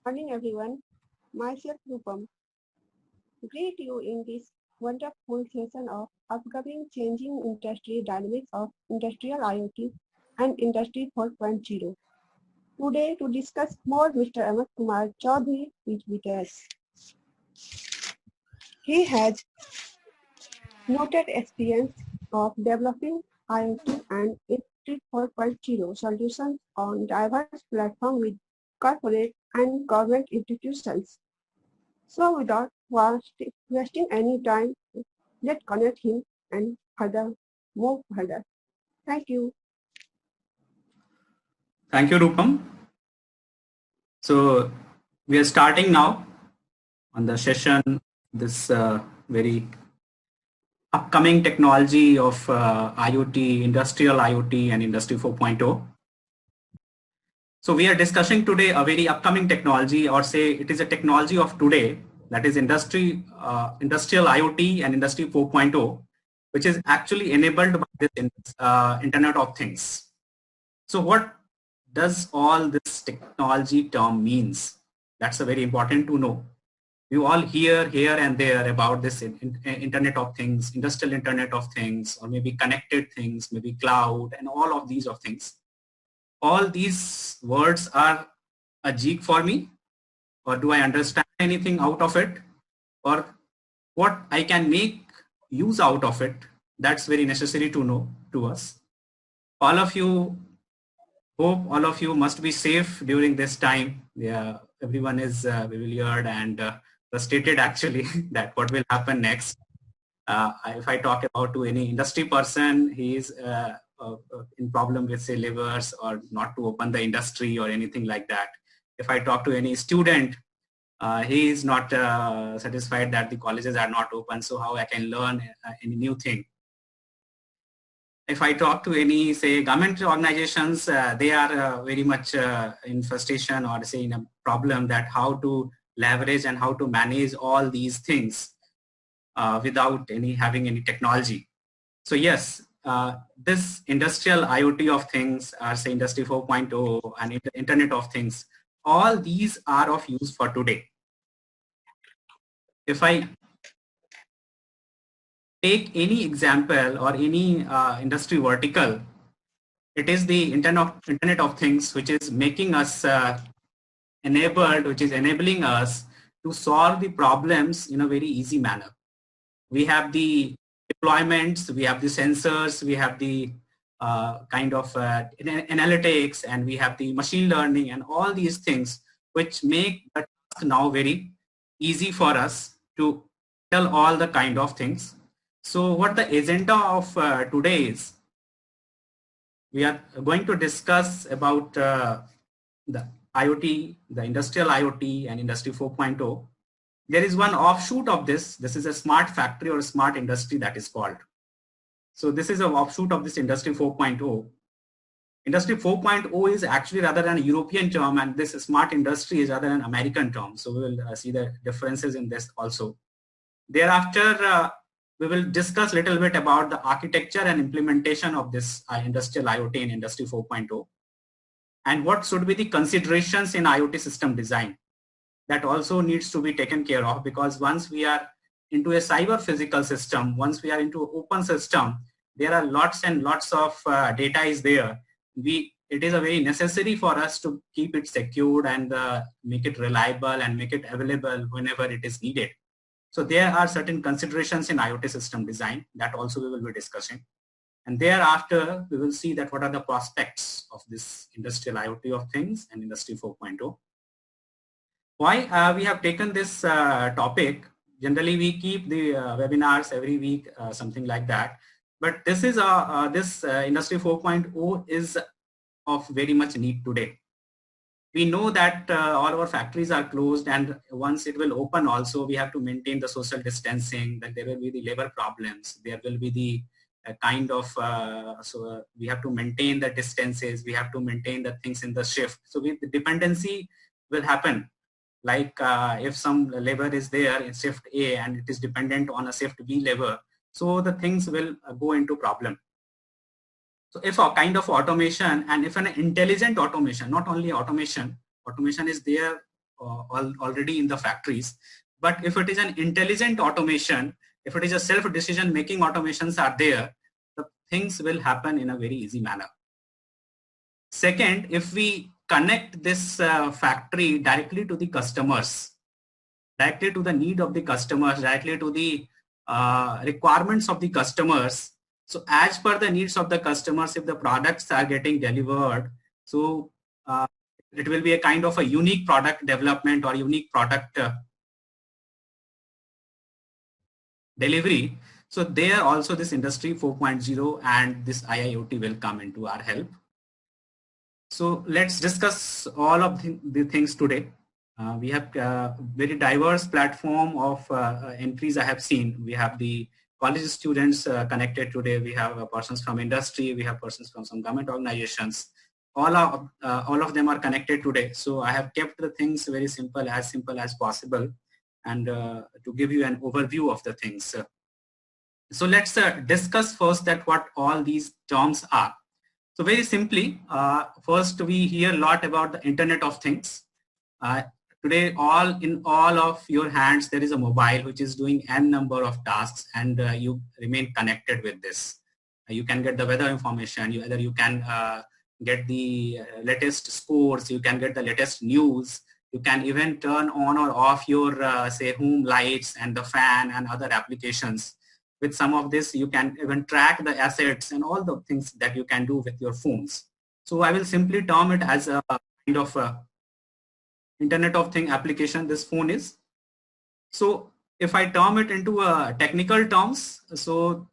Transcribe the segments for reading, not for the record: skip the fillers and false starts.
Morning everyone, myself Rupam. Greet you in this wonderful session of upcoming changing industry dynamics of industrial IoT and Industry 4.0. Today to discuss more Mr. Amit Kumar Chaudhary is with us. He has noted experience of developing IoT and Industry 4.0 solutions on diverse platforms with corporate and government institutions. So without wasting any time, let's connect him and move further. Thank you. Thank you, Rupam. So we are starting now on the session, this very upcoming technology of IoT, industrial IoT and Industry 4.0. So we are discussing today a very upcoming technology, or say it is a technology of today, that is industrial IoT and Industry 4.0, which is actually enabled by this Internet of Things. So what does all this technology term means? That's a very important to know. You all hear here and there about this Internet of Things, industrial Internet of Things, or maybe connected things, maybe cloud, and all of these of things. All these words are a jig for me, or do I understand anything out of it, or what I can make use out of it? That's very necessary to know to us. Hope all of you must be safe during this time. Yeah, everyone is bewildered and frustrated actually that what will happen next. If I talk about to any industry person, he is in problem with say livers or not to open the industry or anything like that. If I talk to any student, he is not satisfied that the colleges are not open, so how I can learn any new thing. If I talk to any, say, government organizations, they are very much in frustration or say in a problem that how to leverage and how to manage all these things without having any technology. So yes, this industrial IoT of things, say Industry 4.0 and Internet of Things, all these are of use for today. If I take any example or any industry vertical, it is the Internet of Things which is making us which is enabling us to solve the problems in a very easy manner. We have the deployments, we have the sensors, we have the kind of analytics, and we have the machine learning and all these things which make the task now very easy for us to tell all the kind of things. So what the agenda of today is, we are going to discuss about the IoT, the industrial IoT and Industry 4.0. There is one offshoot of this. This is a smart factory or a smart industry that is called. So this is an offshoot of this Industry 4.0. Industry 4.0 is actually rather than a European term, and this smart industry is rather an American term. So we will see the differences in this also. Thereafter, we will discuss a little bit about the architecture and implementation of this industrial IoT in Industry 4.0, and what should be the considerations in IoT system design that also needs to be taken care of, because once we are into a cyber physical system, once we are into an open system, there are lots and lots of data is there. It is a very necessary for us to keep it secured and make it reliable and make it available whenever it is needed. So there are certain considerations in IoT system design that also we will be discussing. And thereafter, we will see that what are the prospects of this industrial IoT of things and Industry 4.0. Why we have taken this topic? Generally, we keep the webinars every week, something like that. But this is this Industry 4.0 is of very much need today. We know that all our factories are closed, and once it will open also, we have to maintain the social distancing, that there will be the labor problems, there will be the kind of, we have to maintain the distances, we have to maintain the things in the shift. So the dependency will happen. Like if some labor is there in shift A and it is dependent on a shift B labor, so the things will go into problem. So if a kind of automation, and if an intelligent automation, not only automation is there already in the factories. But if it is an intelligent automation, if it is a self-decision making automations are there, the things will happen in a very easy manner. Second, if we connect this factory directly to the customers, directly to the need of the customers, directly to the requirements of the customers. So as per the needs of the customers, if the products are getting delivered, so it will be a kind of a unique product development or unique product delivery. So there also this industry 4.0 and this IIoT will come into our help. So let's discuss all of the things today. We have a very diverse platform of entries I have seen. We have the college students connected today. We have persons from industry. We have persons from some government organizations. All of them are connected today. So I have kept the things very simple as possible, and to give you an overview of the things. So let's discuss first that what all these terms are. So very simply, first we hear a lot about the Internet of Things. Today, in all of your hands, there is a mobile which is doing n number of tasks, and you remain connected with this. You can get the weather information. You can get the latest scores. You can get the latest news. You can even turn on or off your say home lights and the fan and other applications. With some of this, you can even track the assets and all the things that you can do with your phones. So I will simply term it as a kind of Internet of Things application this phone is. So if I term it into technical terms, so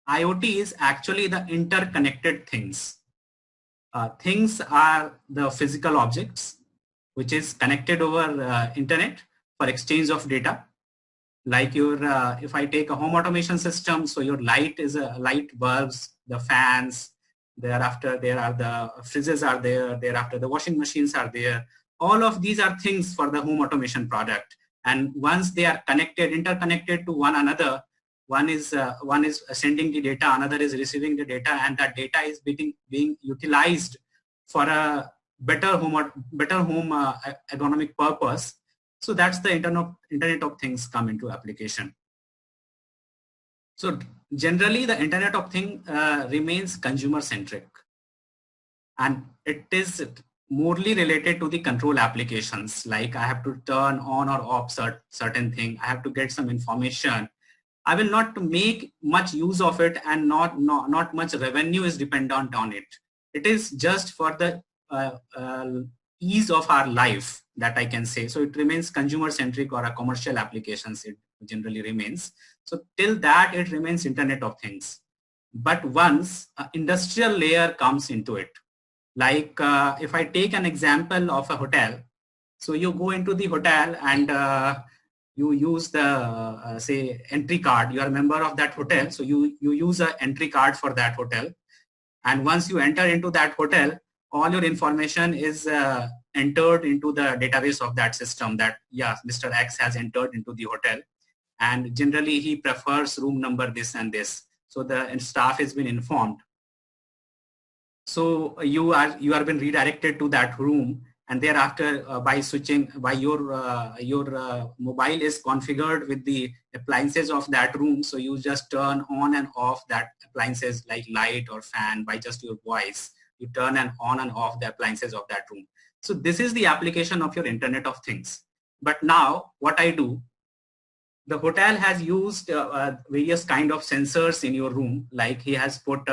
IoT is actually the interconnected things. Things are the physical objects which is connected over internet for exchange of data. Like your, if I take a home automation system, so your light is light bulbs, the fans, thereafter there are the fridges are there, thereafter the washing machines are there. All of these are things for the home automation product. And once they are connected, interconnected to one another, one is sending the data, another is receiving the data, and that data is being utilized for a better home ergonomic purpose. So that's the Internet of Things come into application. So generally the Internet of Things remains consumer centric, and it is morely related to the control applications. Like I have to turn on or off certain thing. I have to get some information. I will not make much use of it, and not much revenue is dependent on it. It is just for the ease of our life, that I can say. So it remains consumer centric, or a commercial applications it generally remains. So till that it remains Internet of Things. But once an industrial layer comes into it, like if I take an example of a hotel, so you go into the hotel and you use the say entry card. You are a member of that hotel, so you use an entry card for that hotel. And once you enter into that hotel, all your information is entered into the database of that system, that yeah, Mr. X has entered into the hotel, and generally he prefers room number this and this. So the staff has been informed. So you are been redirected to that room, and thereafter by switching by your mobile is configured with the appliances of that room. So you just turn on and off that appliances like light or fan by just your voice. You turn and on and off the appliances of that room. So this is the application of your Internet of Things. But now what I do, the hotel has used various kind of sensors in your room. Like he has put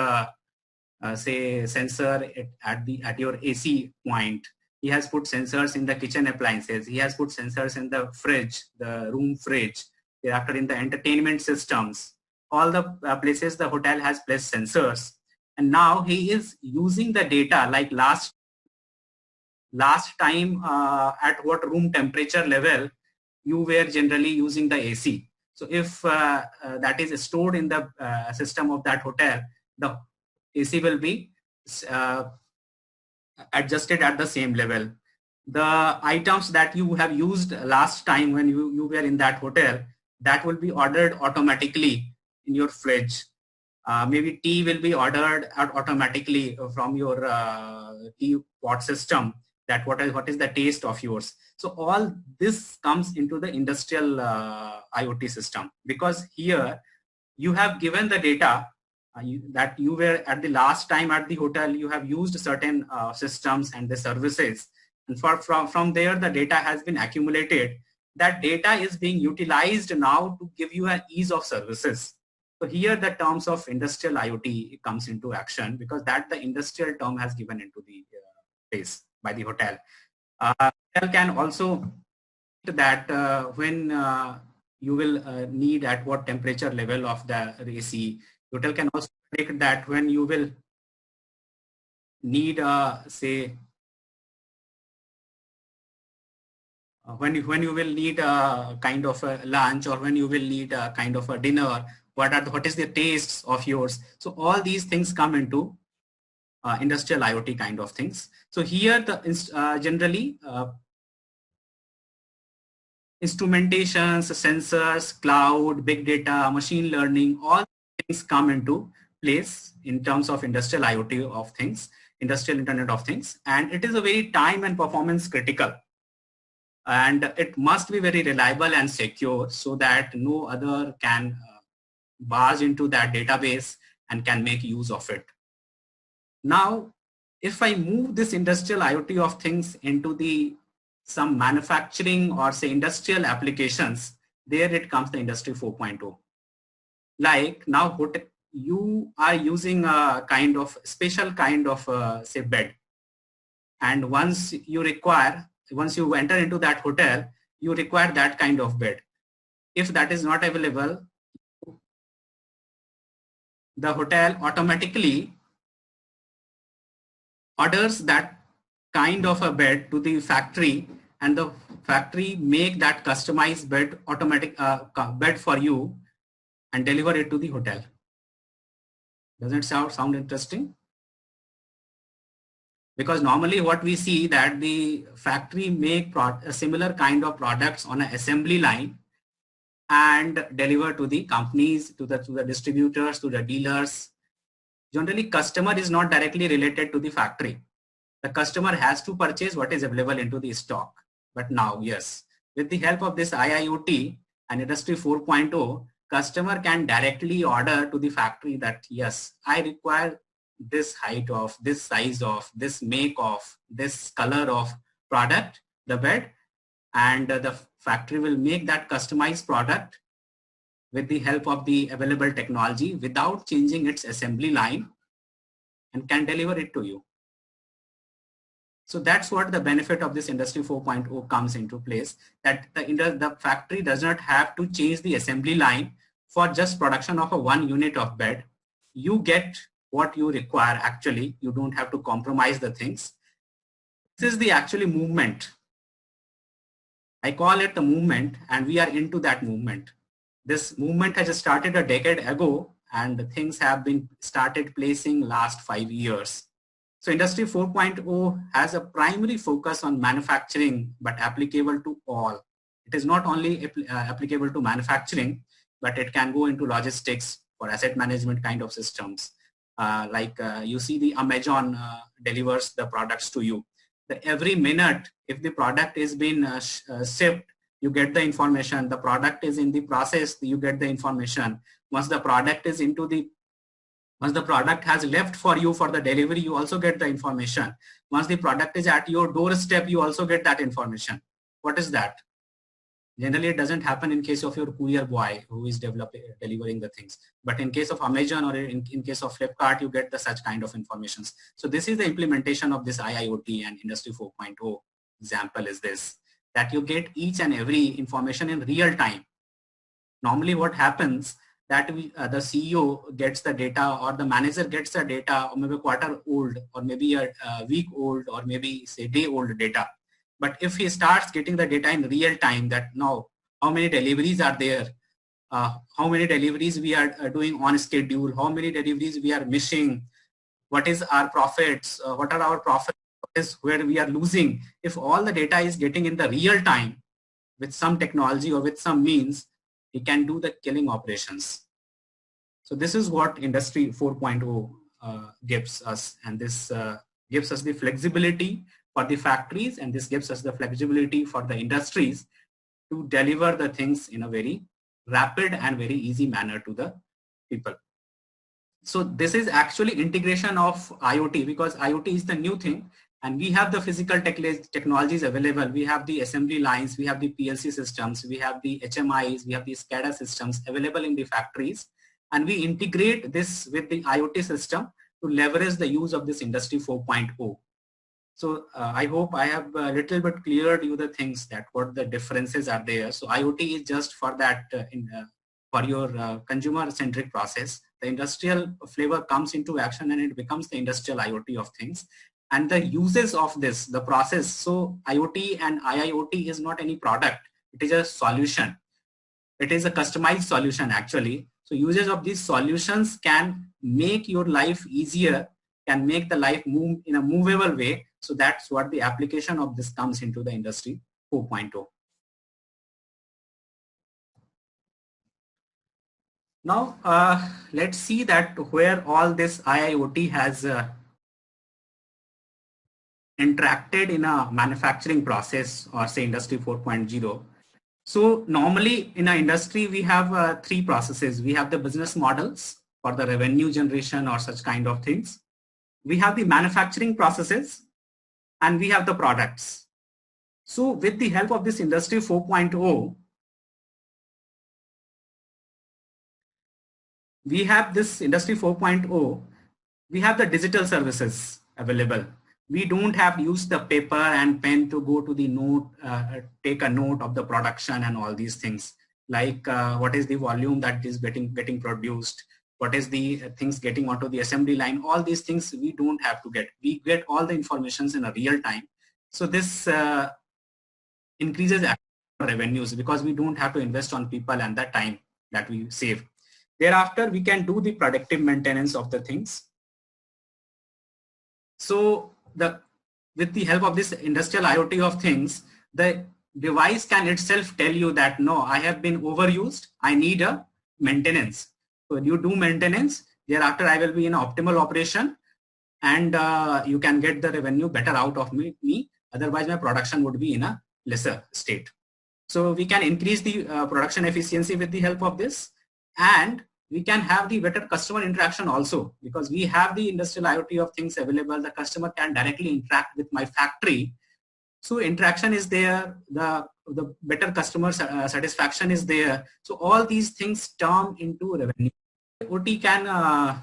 say sensor at your AC point. He has put sensors in the kitchen appliances. He has put sensors in the fridge, the room fridge. Thereafter in the entertainment systems, all the places the hotel has placed sensors. And now he is using the data, like last time at what room temperature level you were generally using the AC. So if that is stored in the system of that hotel, the AC will be adjusted at the same level. The items that you have used last time when you were in that hotel, that will be ordered automatically in your fridge. Maybe tea will be ordered automatically from your tea pot system, that what is the taste of yours. So all this comes into the industrial IoT system, because here you have given the data that you were at the last time at the hotel, you have used certain systems and the services, and from there the data has been accumulated. That data is being utilized now to give you an ease of services. So here the terms of industrial IoT comes into action, because that the industrial term has given into the place by the hotel. Hotel can also that when you will need at what temperature level of the AC. Hotel can also predict that when you will need say when you will need a kind of a lunch, or when you will need a kind of a dinner, what is the tastes of yours. So all these things come into industrial IoT kind of things. So here the generally instrumentations, sensors, cloud, big data, machine learning, all things come into place in terms of industrial IoT of things, industrial Internet of Things. And it is a very time and performance critical. And it must be very reliable and secure, so that no other can barge into that database and can make use of it. Now, if I move this industrial IoT of things into the some manufacturing or say industrial applications, there it comes the industry 4.0. Like now you are using a kind of special kind of say bed, and once you enter into that hotel, you require that kind of bed. If that is not available, the hotel automatically orders that kind of a bed to the factory, and the factory make that customized bed bed for you and deliver it to the hotel. Doesn't it sound interesting? Because normally what we see that the factory make a similar kind of products on an assembly line and deliver to the companies, to the distributors, to the dealers. Generally, customer is not directly related to the factory. The customer has to purchase what is available into the stock. But now, yes, with the help of this IIoT and Industry 4.0, customer can directly order to the factory that, yes, I require this height of, this size of, this make of, this color of product, the bed, and the factory will make that customized product with the help of the available technology without changing its assembly line, and can deliver it to you. So that's what the benefit of this Industry 4.0 comes into place, that the factory does not have to change the assembly line for just production of a one unit of bed. You get what you require actually. You don't have to compromise the things. This is the actually movement. I call it the movement, and we are into that movement. This movement has started a decade ago, and things have been started placing last 5 years. So Industry 4.0 has a primary focus on manufacturing, but applicable to all. It is not only applicable to manufacturing, but it can go into logistics or asset management kind of systems. You see the Amazon delivers the products to you. Every minute, if the product is being shipped, you get the information. The product is in the process, you get the information. Once the product is once the product has left for you for the delivery, you also get the information. Once the product is at your doorstep, you also get that information. What is that? Generally, it doesn't happen in case of your courier boy who is delivering the things. But in case of Amazon or in case of Flipkart, you get such kind of informations. So this is the implementation of this IIoT and Industry 4.0 example is this, that you get each and every information in real time. Normally what happens that the CEO gets the data, or the manager gets the data, or maybe quarter old, or maybe a week old, or maybe say day old data. But if he starts getting the data in real time, that now how many deliveries are there, how many deliveries we are doing on schedule, how many deliveries we are missing, what is our profits, what are our profits, what is where we are losing. If all the data is getting in the real time with some technology or with some means, he can do the killing operations. So this is what Industry 4.0 gives us, and this gives us the flexibility for the factories, and this gives us the flexibility for the industries to deliver the things in a very rapid and very easy manner to the people. So this is actually integration of IoT, because IoT is the new thing, and we have the physical technologies available. We have the assembly lines, we have the PLC systems, we have the HMIs, we have the SCADA systems available in the factories, and we integrate this with the IoT system to leverage the use of this Industry 4.0. So I hope I have a little bit cleared you the things that what the differences are there. So IoT is just for that for your consumer-centric process. The industrial flavor comes into action and it becomes the industrial IoT of things. And the uses of this, the process. So IoT and IIoT is not any product. It is a solution. It is a customized solution actually. So uses of these solutions can make your life easier, can make the life move in a movable way. So that's what the application of this comes into the Industry 4.0. Now, let's see that where all this IIoT has interacted in a manufacturing process, or say Industry 4.0. So normally in our industry, we have three processes. We have the business models for the revenue generation or such kind of things. We have the manufacturing processes, and we have the products. So with the help of this Industry 4.0, we have this Industry 4.0, we have the digital services available. We don't have to use the paper and pen to go to the note, take a note of the production and all these things, like what is the volume that is getting produced, what is the things getting onto the assembly line, all these things we don't have to get. We get all the informations in a real time. So this increases revenues because we don't have to invest on people and the time that we save. Thereafter, we can do the predictive maintenance of the things. So with the help of this industrial IoT of things, the device can itself tell you that, no, I have been overused, I need a maintenance. So you do maintenance, thereafter I will be in optimal operation, and you can get the revenue better out of me. Otherwise my production would be in a lesser state. So we can increase the production efficiency with the help of this, and we can have the better customer interaction also, because we have the industrial IoT of things available. The customer can directly interact with my factory. So interaction is there, the better customer satisfaction is there. So all these things turn into revenue. OT can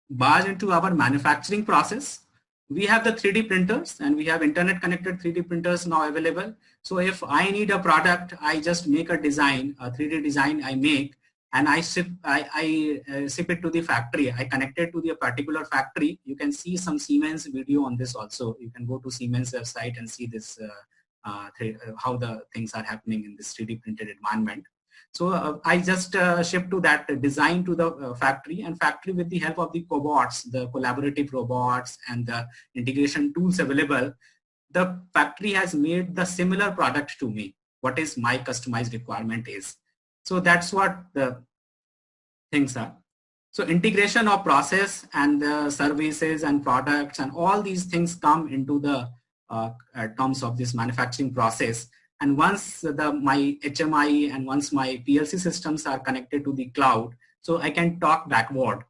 barge into our manufacturing process. We have the 3D printers, and we have internet connected 3D printers now available. So if I need a product, I just make a design, a 3D design I make, and I ship it to the factory. I connect it to the particular factory. You can see some Siemens video on this also. You can go to Siemens website and see this how the things are happening in this 3D printed environment. So I just ship to that design to the factory, and factory, with the help of the cobots, the collaborative robots and the integration tools available, the factory has made the similar product to me, what is my customized requirement is. So that's what the things are. So integration of process and the services and products and all these things come into the terms of this manufacturing process. And once my HMI and once my PLC systems are connected to the cloud, so I can talk backward.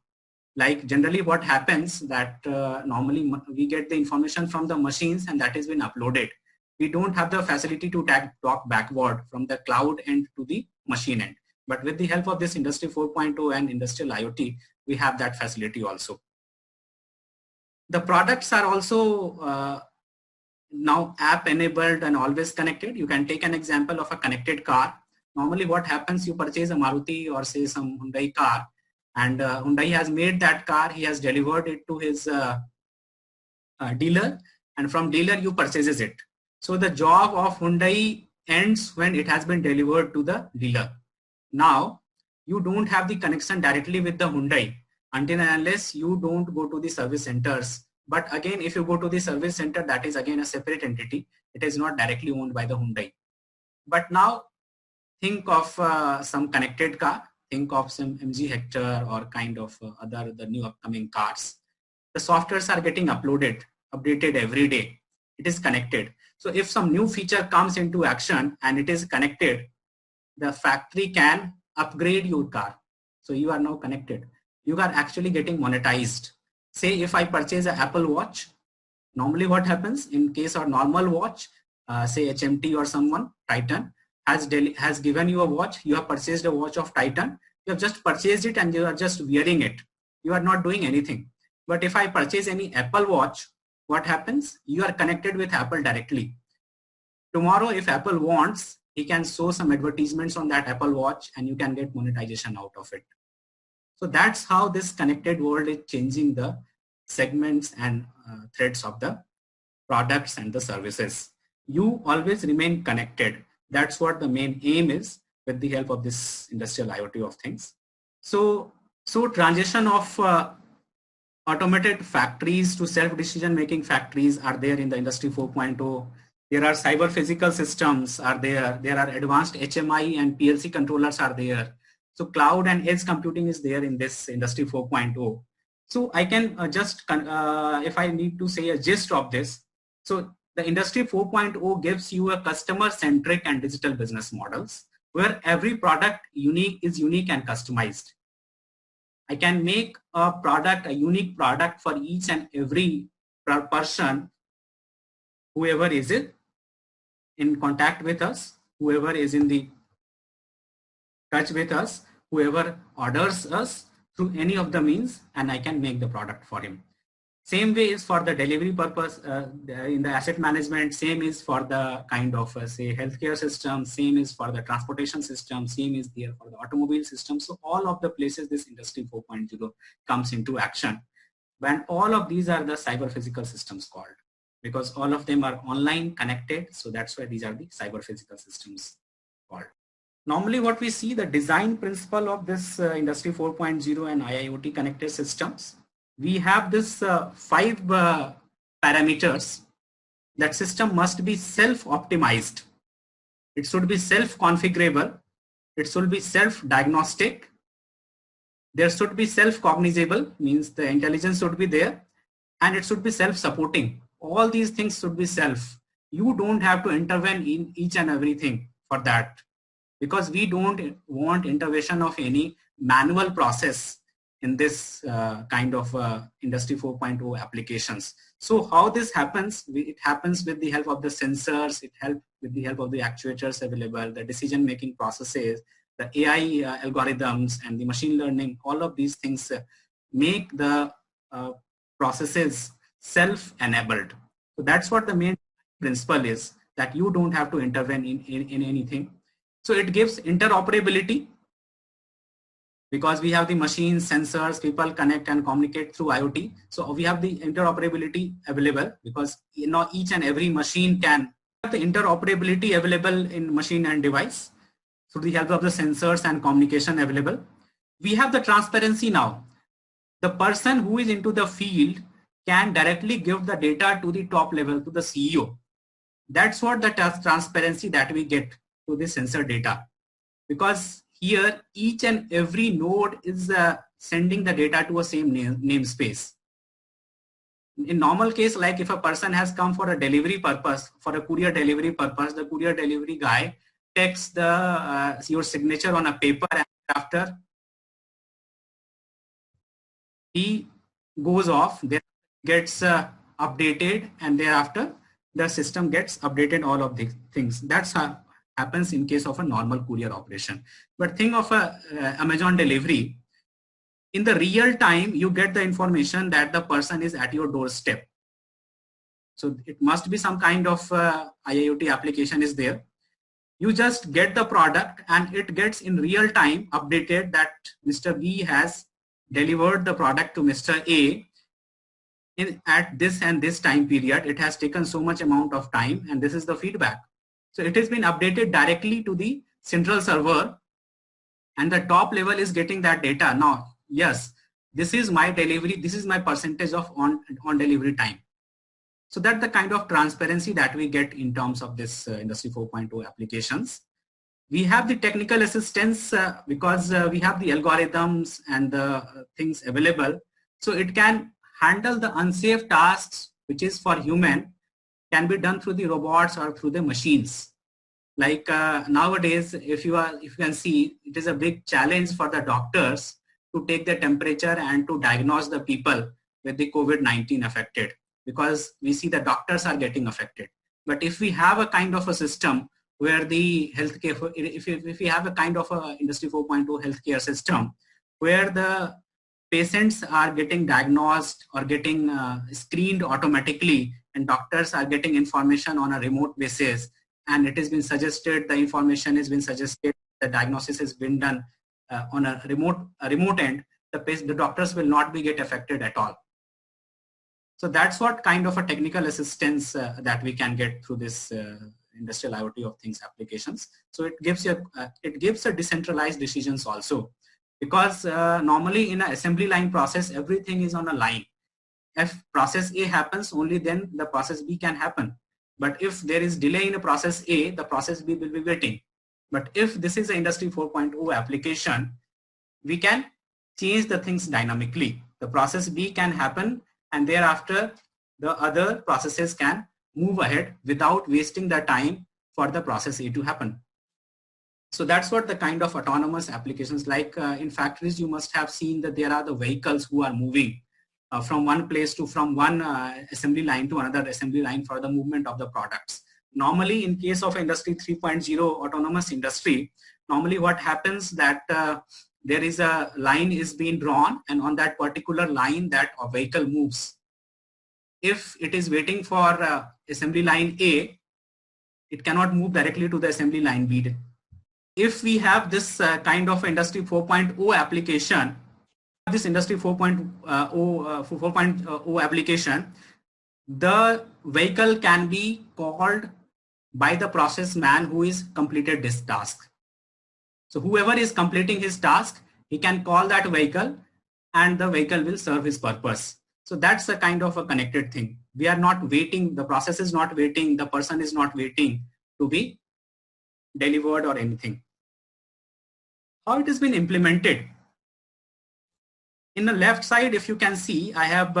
Like generally what happens that normally we get the information from the machines and that has been uploaded. We don't have the facility to talk backward from the cloud end to the machine end. But with the help of this Industry 4.0 and Industrial IoT, we have that facility also. The products are also now app enabled and always connected. You can take an example of a connected car. Normally what happens, you purchase a Maruti or say some Hyundai car, and Hyundai has made that car, he has delivered it to his dealer, and from dealer you purchases it. So the job of Hyundai ends when it has been delivered to the dealer. Now you don't have the connection directly with the Hyundai until and unless you don't go to the service centers. But again, if you go to the service center, that is again a separate entity. It is not directly owned by the Hyundai. But now think of some connected car, think of some MG Hector or kind of the new upcoming cars. The softwares are getting uploaded updated every day. It is connected. So if some new feature comes into action and it is connected, the factory can upgrade your car. So you are now connected. You are actually getting monetized. Say if I purchase an Apple Watch, normally what happens in case of normal watch, say HMT or someone, Titan, has given you a watch, you have purchased a watch of Titan, you have just purchased it and you are just wearing it. You are not doing anything. But if I purchase any Apple Watch, what happens? You are connected with Apple directly. Tomorrow, if Apple wants, he can show some advertisements on that Apple Watch and you can get monetization out of it. So that's how this connected world is changing the segments and threads of the products and the services. You always remain connected. That's what the main aim is with the help of this industrial IoT of things. So transition of automated factories to self-decision making factories are there in the industry 4.0. There are cyber physical systems are there. There are advanced HMI and PLC controllers are there. So cloud and edge computing is there in this industry 4.0. So I can if I need to say a gist of this. So the industry 4.0 gives you a customer centric and digital business models where every product is unique and customized. I can make a product, a unique product for each and every person, whoever is it in contact with us, whoever is in the touch with us, whoever orders us through any of the means, and I can make the product for him. Same way is for the delivery purpose in the asset management, same is for the kind of say healthcare system, same is for the transportation system, same is there for the automobile system. So all of the places this industry 4.0 comes into action. When all of these are the cyber physical systems called, because all of them are online connected. So that's why these are the cyber physical systems called. Normally what we see the design principle of this industry 4.0 and IIoT connected systems. We have this 5 parameters. That system must be self-optimized. It should be self-configurable. It should be self-diagnostic. There should be self-cognizable, means the intelligence should be there, and it should be self-supporting. All these things should be self. You don't have to intervene in each and everything for that, because we don't want intervention of any manual process in this kind of industry 4.0 applications. So how this happens? It happens with the help of the sensors, it helps with the help of the actuators available, the decision-making processes, the AI algorithms and the machine learning. All of these things make the processes self-enabled. So that's what the main principle is, that you don't have to intervene in anything. So it gives interoperability, because we have the machines, sensors, people connect and communicate through IoT. So we have the interoperability available, because each and every machine can have the interoperability available in machine and device through the help of the sensors and communication available. We have the transparency now. The person who is into the field can directly give the data to the top level, to the CEO. That's what the transparency that we get to the sensor data, because here each and every node is sending the data to a same namespace. In normal case, like if a person has come for a delivery purpose, for a courier delivery purpose, the courier delivery guy takes the your signature on a paper, and after he goes off, then gets updated, and thereafter the system gets updated all of these things. That's how happens in case of a normal courier operation. But think of a Amazon delivery. In the real time, you get the information that the person is at your doorstep. So it must be some kind of IIoT application is there. You just get the product and it gets in real time updated that Mr. B has delivered the product to Mr. A at this and this time period. It has taken so much amount of time, and this is the feedback. So it has been updated directly to the central server, and the top level is getting that data. Now, yes, this is my delivery, this is my percentage of on delivery time. So that's the kind of transparency that we get in terms of this industry 4.0 applications. We have the technical assistance because we have the algorithms and the things available. So it can handle the unsafe tasks which is for human, can be done through the robots or through the machines. Like nowadays, if you can see, it is a big challenge for the doctors to take the temperature and to diagnose the people with the COVID-19 affected, because we see the doctors are getting affected. But if we have a kind of a system where the healthcare, if we have a kind of a Industry 4.0 healthcare system where the patients are getting diagnosed or getting screened automatically, and doctors are getting information on a remote basis, and it has been suggested, the information has been suggested, the diagnosis has been done on a remote end, the doctors will not be get affected at all. So that's what kind of a technical assistance that we can get through this industrial IoT of things applications. So it gives a decentralized decisions also, because normally in an assembly line process, everything is on a line. If process A happens, only then the process B can happen. But if there is delay in a process A, the process B will be waiting. But if this is an Industry 4.0 application, we can change the things dynamically. The process B can happen, and thereafter the other processes can move ahead without wasting the time for the process A to happen. So that's what the kind of autonomous applications, like in factories, you must have seen that there are the vehicles who are moving from one place to, from one assembly line to another assembly line for the movement of the products. Normally, in case of Industry 3.0 autonomous industry, normally what happens that there is a line is being drawn, and on that particular line that a vehicle moves. If it is waiting for assembly line A, it cannot move directly to the assembly line B. If we have this kind of Industry 4.0 application, this Industry 4.0 application, the vehicle can be called by the process man who is completed this task. So whoever is completing his task, he can call that vehicle, and the vehicle will serve his purpose. So that's a kind of a connected thing. We are not waiting, the process is not waiting, the person is not waiting to be delivered or anything. How it has been implemented? In the left side, if you can see, I have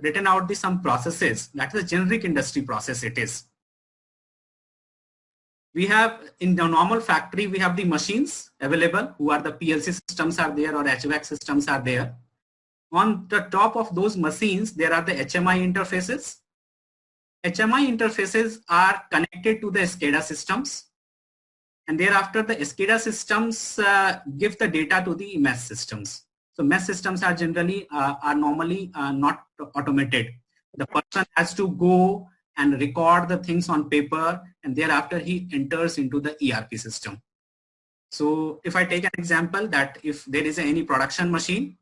written out some processes. That is a generic industry process it is. We have, in the normal factory, we have the machines available, who are the PLC systems are there, or HVAC systems are there. On the top of those machines, there are the HMI interfaces. HMI interfaces are connected to the SCADA systems. And thereafter, the SCADA systems give the data to the MES systems. So MES systems are generally, are normally not automated. The person has to go and record the things on paper, and thereafter he enters into the ERP system. So if I take an example that if there is any production machine,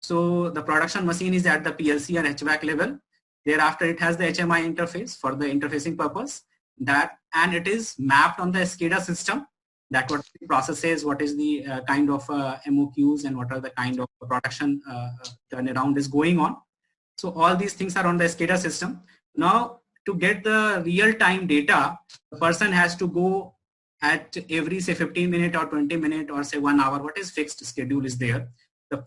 so the production machine is at the PLC and HVAC level. Thereafter, it has the HMI interface for the interfacing purpose, and it is mapped on the SCADA system, that what the processes, what is the kind of MOQs, and what are the kind of production turnaround is going on. So all these things are on the SCADA system. Now, to get the real-time data, the person has to go at every, say, 15 minute or 20 minute or say 1 hour, what is fixed schedule is there.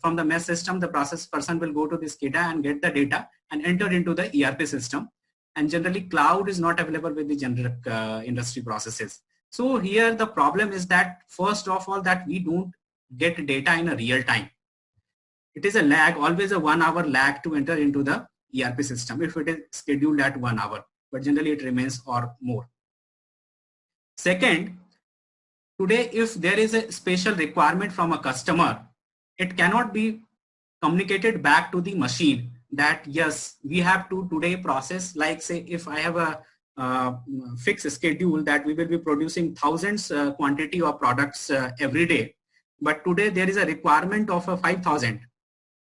From the MES system, the process person will go to the SCADA and get the data and enter into the ERP system. And generally, cloud is not available with the generic industry processes. So here the problem is that, first of all, that we don't get data in a real time. It is a lag, always a 1 hour lag to enter into the ERP system if it is scheduled at 1 hour, but generally it remains or more. Second, today if there is a special requirement from a customer, it cannot be communicated back to the machine that yes, we have to today process, like say if I have a fixed schedule that we will be producing thousands quantity of products every day, but today there is a requirement of 5,000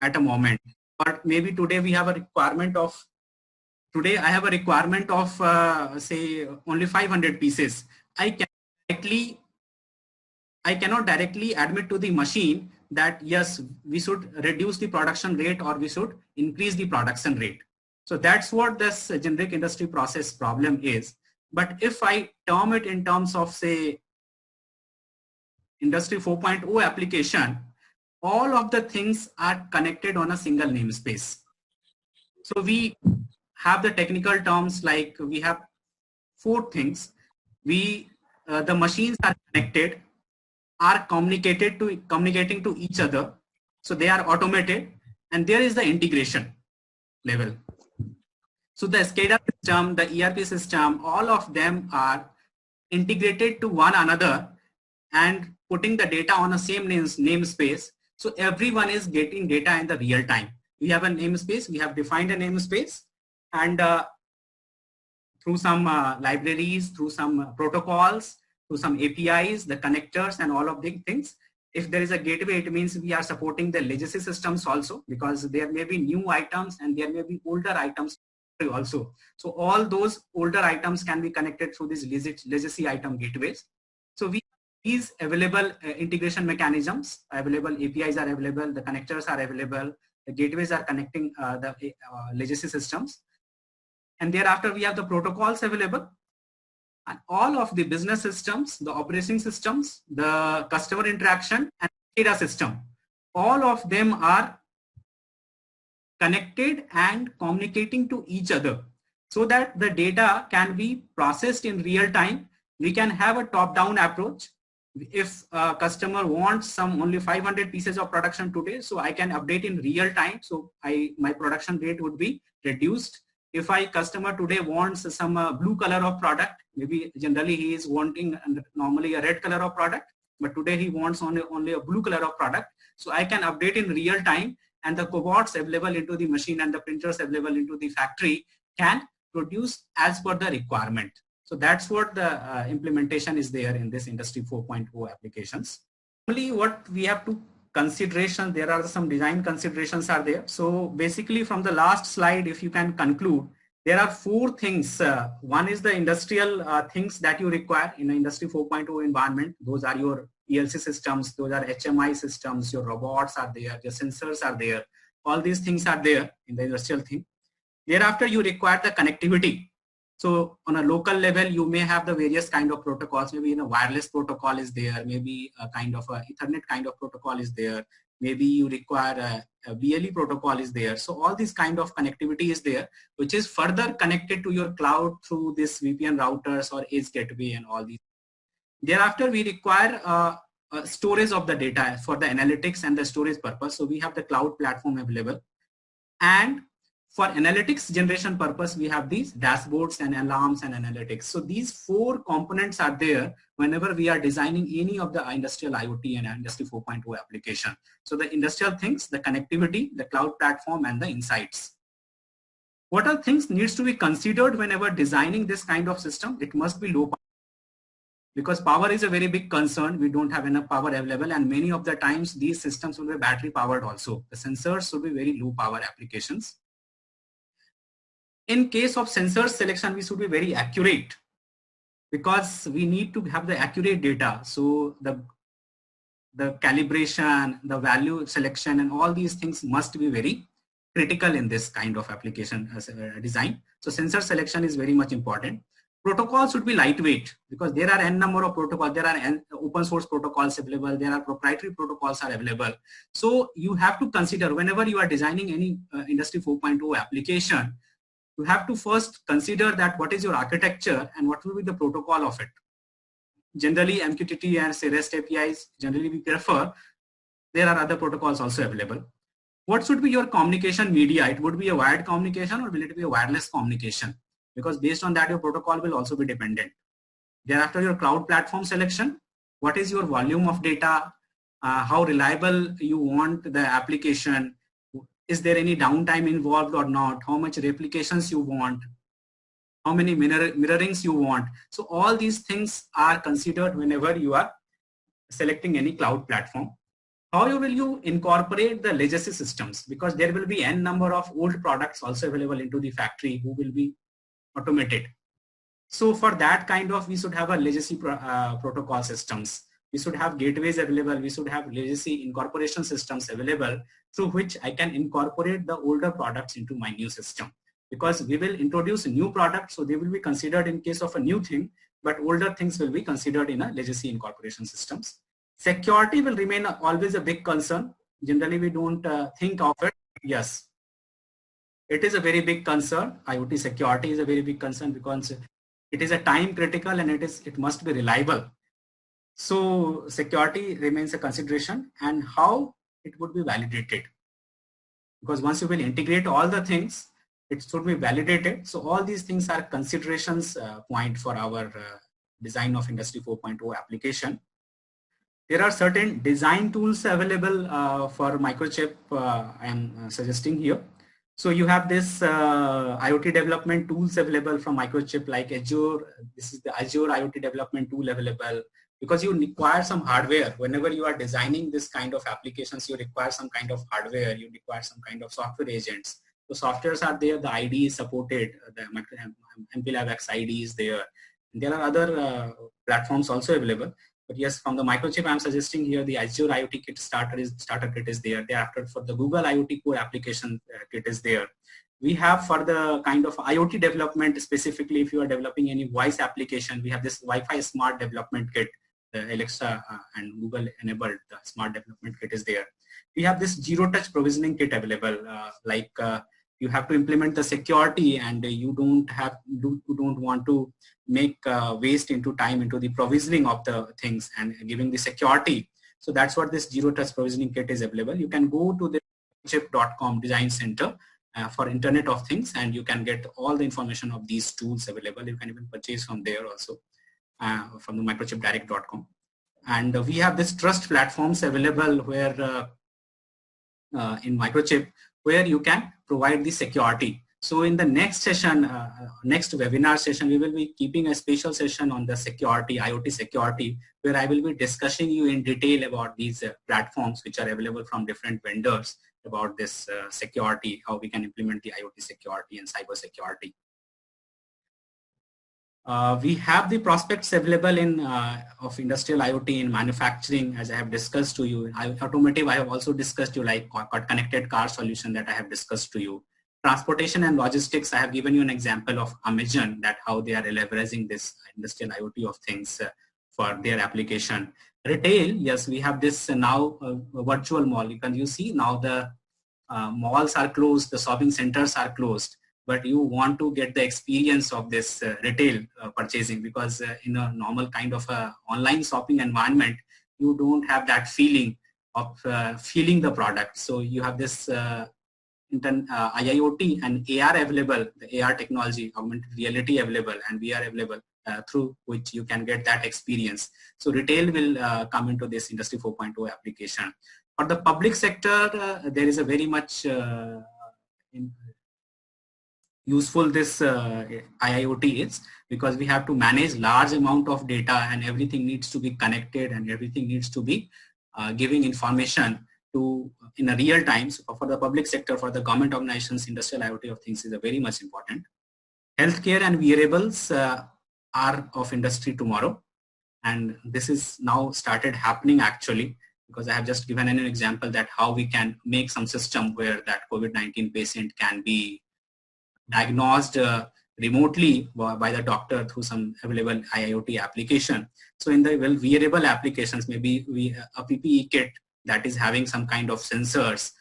at a moment, or maybe today we have a requirement of, today I have a requirement of say only 500 pieces. I cannot directly admit to the machine that yes, we should reduce the production rate or we should increase the production rate. So that's what this generic industry process problem is. But if I term it in terms of say Industry 4.0 application, all of the things are connected on a single namespace. So we have the technical terms like we have 4 things. The machines are connected, are communicating to each other. So they are automated, and there is the integration level. So the SCADA system, the ERP system, all of them are integrated to one another and putting the data on a same namespace. So everyone is getting data in the real time. We have a namespace, we have defined a namespace, and through some libraries, through some protocols, through some APIs, the connectors and all of the things. If there is a gateway, it means we are supporting the legacy systems also, because there may be new items and there may be older items also. So all those older items can be connected through these legacy item gateways. So these available integration mechanisms available, APIs are available, the connectors are available, the gateways are connecting the legacy systems. And thereafter we have the protocols available, and all of the business systems, the operating systems, the customer interaction and data system, all of them are connected and communicating to each other so that the data can be processed in real time. We can have a top-down approach. If a customer wants some only 500 pieces of production today, so I can update in real time. So my production rate would be reduced. If a customer today wants some blue color of product, maybe generally he is wanting normally a red color of product, but today he wants only a blue color of product. So I can update in real time, and the cobots available into the machine and the printers available into the factory can produce as per the requirement. So that's what the implementation is there in this Industry 4.0 applications. Only what we have to consideration, there are some design considerations are there. So basically from the last slide, if you can conclude, there are 4 things. One is the industrial things that you require in an Industry 4.0 environment. Those are your PLC systems, those are HMI systems, your robots are there, your sensors are there. All these things are there in the industrial thing. Thereafter, you require the connectivity. So on a local level, you may have the various kind of protocols. Maybe a wireless protocol is there. Maybe a kind of a Ethernet kind of protocol is there. Maybe you require a BLE protocol is there. So all this kind of connectivity is there, which is further connected to your cloud through this VPN routers or edge gateway and all these. Thereafter, we require storage of the data for the analytics and the storage purpose. So we have the cloud platform available. And for analytics generation purpose, we have these dashboards and alarms and analytics. So these 4 components are there whenever we are designing any of the industrial IoT and Industry 4.0 application. So the industrial things, the connectivity, the cloud platform, and the insights. What are things needs to be considered whenever designing this kind of system? It must be low power, because power is a very big concern. We don't have enough power available, and many of the times these systems will be battery powered also. The sensors should be very low power applications. In case of sensor selection, we should be very accurate, because we need to have the accurate data. So the calibration, the value selection, and all these things must be very critical in this kind of application design. So sensor selection is very much important. Protocols should be lightweight, because there are n number of protocols. There are open source protocols available. There are proprietary protocols are available. So you have to consider whenever you are designing any Industry 4.0 application, you have to first consider that what is your architecture and what will be the protocol of it. Generally, MQTT and say REST APIs, generally we prefer. There are other protocols also available. What should be your communication media? It would be a wired communication, or will it be a wireless communication? Because based on that, your protocol will also be dependent. Thereafter, your cloud platform selection. What is your volume of data? How reliable you want the application? Is there any downtime involved or not? How much replications you want? How many mirrorings you want? So all these things are considered whenever you are selecting any cloud platform. How will you incorporate the legacy systems? Because there will be n number of old products also available into the factory who will be automated. So for that kind of, we should have a legacy protocol systems. We should have gateways available. We should have legacy incorporation systems available through which I can incorporate the older products into my new system. Because we will introduce a new product, so they will be considered in case of a new thing, but older things will be considered in a legacy incorporation systems. Security will remain always a big concern. Generally, we don't think of it. Yes. It is a very big concern. IoT security is a very big concern because it is a time critical and it must be reliable. So security remains a consideration, and how it would be validated. Because once you will integrate all the things, it should be validated. So all these things are considerations point for our design of Industry 4.0 application. There are certain design tools available for microchip I am suggesting here. So you have this IoT development tools available from microchip like Azure. This is the Azure IoT development tool available, because you require some hardware. Whenever you are designing this kind of applications, you require some kind of hardware, you require some kind of software agents. So softwares are there, the IDE is supported, the MPLAB X IDE is there. And there are other platforms also available. But yes, from the microchip, I'm suggesting here the Azure IoT Kit starter kit is there. Thereafter, for the Google IoT Core application kit is there. We have for the kind of IoT development, specifically if you are developing any voice application, we have this Wi-Fi smart development kit, the Alexa and Google enabled the smart development kit is there. We have this zero touch provisioning kit available, you have to implement the security and you don't want to make waste into time into the provisioning of the things and giving the security. So that's what this zero touch provisioning kit is available. You can go to the chip.com design center for Internet of Things, and you can get all the information of these tools available. You can even purchase from there also from the microchipdirect.com. And we have this trust platforms available where in Microchip, where you can provide the security. So in the next session, next webinar session, we will be keeping a special session on the security, IoT security, where I will be discussing you in detail about these platforms which are available from different vendors about this security, how we can implement the IoT security and cyber security. We have the prospects available in of industrial IoT in manufacturing, as I have discussed to you. Automotive, I have also discussed to you, like connected car solution that I have discussed to you. Transportation and logistics, I have given you an example of Amazon, that how they are leveraging this industrial IoT of things for their application. Retail, yes, we have this now virtual mall. You see now the malls are closed, the shopping centers are closed, but you want to get the experience of this retail purchasing, because in a normal kind of online shopping environment, you don't have that feeling of feeling the product. So you have this IIoT and AR available, the AR technology, augmented reality available, and VR available, through which you can get that experience. So retail will come into this Industry 4.0 application. For the public sector, there is a very much useful this IIoT is, because we have to manage large amount of data and everything needs to be connected and everything needs to be giving information to in a real time. So for the public sector, for the government organizations, industrial IoT of things is a very much important. Healthcare and wearables are of industry tomorrow, and this is now started happening actually, because I have just given an example that how we can make some system where that COVID-19 patient can be diagnosed remotely by the doctor through some available IIoT application. So in the wearable applications, maybe a PPE kit that is having some kind of sensors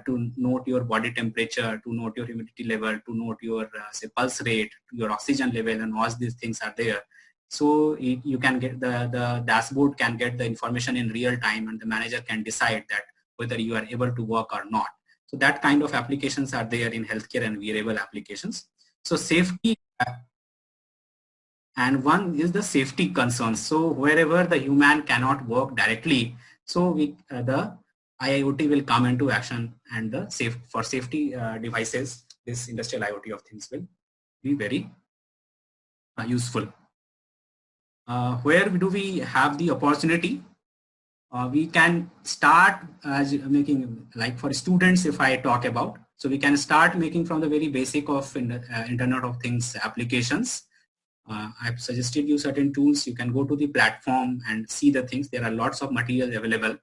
to note your body temperature, to note your humidity level, to note your say pulse rate, your oxygen level, and all these things are there. So you can get the dashboard can get the information in real time, and the manager can decide that whether you are able to work or not. So that kind of applications are there in healthcare and wearable applications. So safety, and one is the safety concerns. So wherever the human cannot work directly, so the IIoT will come into action, and the for safety devices, this industrial IoT of things will be very useful. Where do we have the opportunity? We can start as making, like for students, if I talk about, so we can start making from the very basic of Internet of Things applications. I've suggested you certain tools. You can go to the platform and see the things. There are lots of materials available.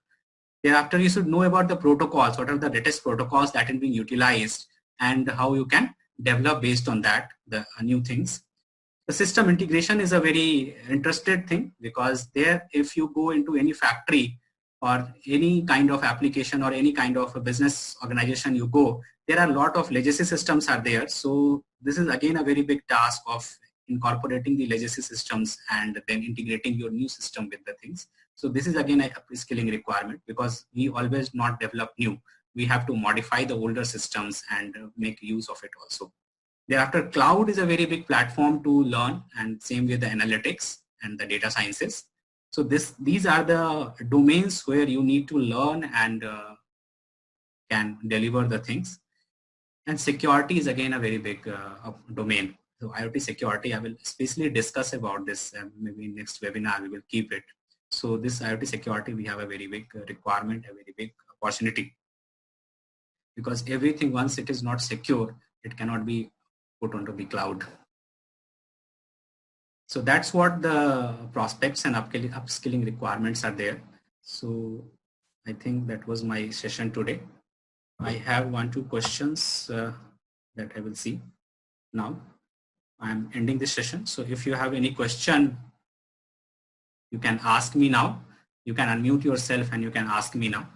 Thereafter, you should know about the protocols. What are the latest protocols that are being utilized, and how you can develop based on that the new things. The system integration is a very interesting thing, because there, if you go into any factory, or any kind of application or any kind of a business organization you go, there are a lot of legacy systems are there. So this is again a very big task of incorporating the legacy systems and then integrating your new system with the things. So this is again a upskilling requirement, because we always not develop new. We have to modify the older systems and make use of it also. Thereafter, cloud is a very big platform to learn, and same with the analytics and the data sciences. So these are the domains where you need to learn and can deliver the things. And security is again a very big domain. So IoT security, I will especially discuss about this maybe in next webinar, we will keep it. So this IoT security, we have a very big requirement, a very big opportunity, because everything, once it is not secure, it cannot be put onto the cloud. So that's what the prospects and upskilling requirements are there. So I think that was my session today. I have 1-2 questions that I will see now. I'm ending this session. So if you have any question, you can ask me now. You can unmute yourself and you can ask me now.